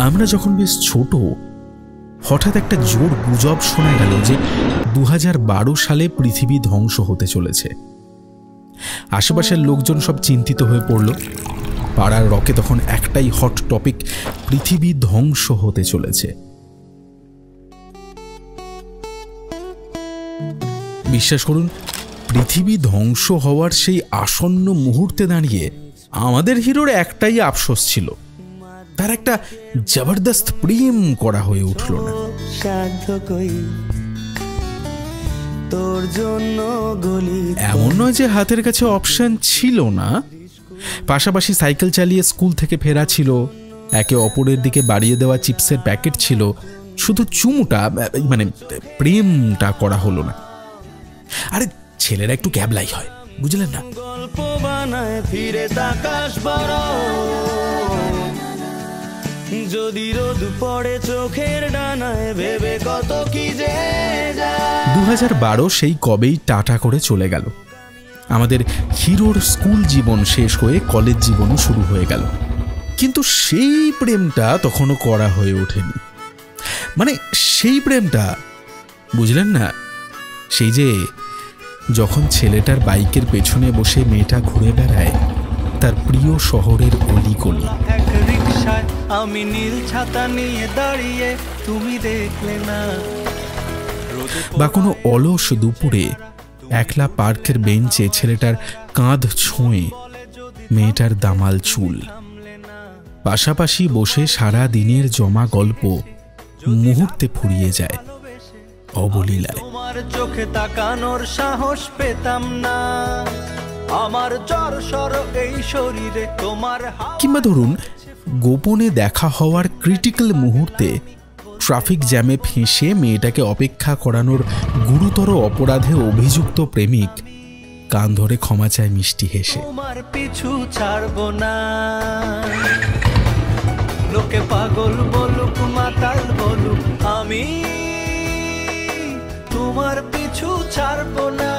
আমরা যখন বেশ ছোট, হঠাৎ একটা জোর গুজব শোনা গেল যে 2012 সালে পৃথিবী ধ্বংস হতে চলেছে। আশেপাশের লোকজন সব চিন্তিত হয়ে পড়ল। পাড়ার রকে তখন একটাই হট টপিক, পৃথিবী ধ্বংস হতে চলেছে। বিশ্বাস করুন, পৃথিবী ধ্বংস হওয়ার সেই আসন্ন মুহূর্তে দাঁড়িয়ে আমাদের হিরোর একটাই আফসোস ছিল, তার একটা জবরদস্ত প্রেম করা হয়ে উঠল না। এমন নয় যে হাতের কাছে অপশন ছিল না, পাশাপাশি সাইকেল চালিয়ে স্কুল থেকে ফেরা ছিল, একে অপরের দিকে বাড়িয়ে দেওয়া চিপসের প্যাকেট ছিল, শুধু চুমুটা মানে প্রেমটা করা হলো না। আরে ছেলেরা একটু ক্যাবলাই হয়, বুঝলেন না? গল্প বানায় ফিরে তাকাশ বড়, যদি রোদ পড়ে চোখের ডানায় ভেবে কত কি যে যায়। 2012 সেই কবেই টাটা করে চলে গেল। আমাদের হিরোর স্কুল জীবন শেষ হয়ে কলেজ জীবনও শুরু হয়ে গেল, কিন্তু সেই প্রেমটা তখনও করা হয়ে ওঠেনি। মানে সেই প্রেমটা, বুঝলেন না? সেই যে যখন ছেলেটার বাইকের পেছনে বসে মেয়েটা ঘুরে বেড়ায় তার প্রিয় শহরের অলিগলি, এক রিকশায় আমি নীল ছাতা নিয়ে দাঁড়িয়ে, তুমি দেখলে না। বা কোনো অলস দুপুরে একলা পার্কের বেঞ্চে ছেলেটার কাঁধ ছুঁয়ে মেয়েটার দামাল চুল, পাশাপাশি বসে সারা দিনের জমা গল্প মুহূর্তে ফুরিয়ে যায় অবলীলায়। তোমার চোখে তাকানোর সাহস পেতাম না, আমার জড়সড় এই শরীরে তোমার। কিংবা ধরুন, গোপনে দেখা হওয়ার ক্রিটিক্যাল মুহূর্তে ট্রাফিক জ্যামে ফেঁসে মেয়েটাকে অপেক্ষা করানোর গুরুতর অপরাধে অভিযুক্ত প্রেমিক কান ধরে ক্ষমা চায় মিষ্টি হেসে। তোমার পিছু ছাড়বো না, লোকে পাগল বলুক মাতাল বলুক, আমি তোমার পিছু ছাড়বো না,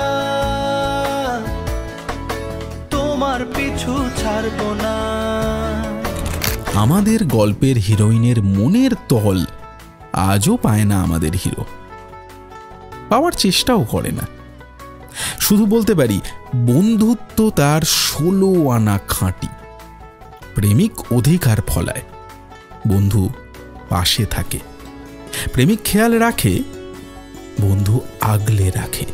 তোমার পিছু ছাড়বো না। আমাদের গল্পের হিরোইনের মনের তল আজও পায় না আমাদের হিরো, পাওয়ার চেষ্টাও করে না। শুধু বলতে পারি, বন্ধুত্ব তার 16 আনা খাঁটি। প্রেমিক অধিকার ফলায়, বন্ধু পাশে থাকে। প্রেমিক খেয়াল রাখে, বন্ধু আগলে রাখে।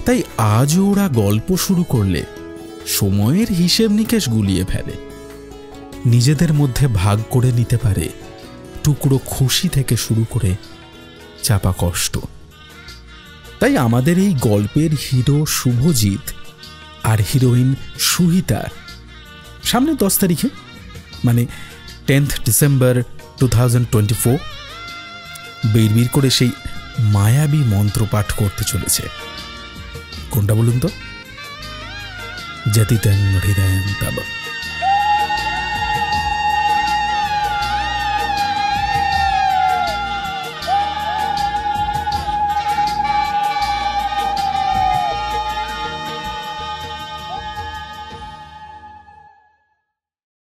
তাই আজও ওরা গল্প শুরু করলে সময়ের হিসেব নিকেশ গুলিয়ে ফেলে, নিজেদের মধ্যে ভাগ করে নিতে পারে টুকরো খুশি থেকে শুরু করে চাপা কষ্ট। তাই আমাদের এই গল্পের হিরো শুভজিৎ আর হিরোইন সুহিতা সামনে 10 তারিখে, মানে 10th ডিসেম্বর 2024 বিড়বিড় করে সেই মায়াবী মন্ত্রপাঠ করতে চলেছে। কোনটা বলুন তো? যতিতং হৃদয়ং তব।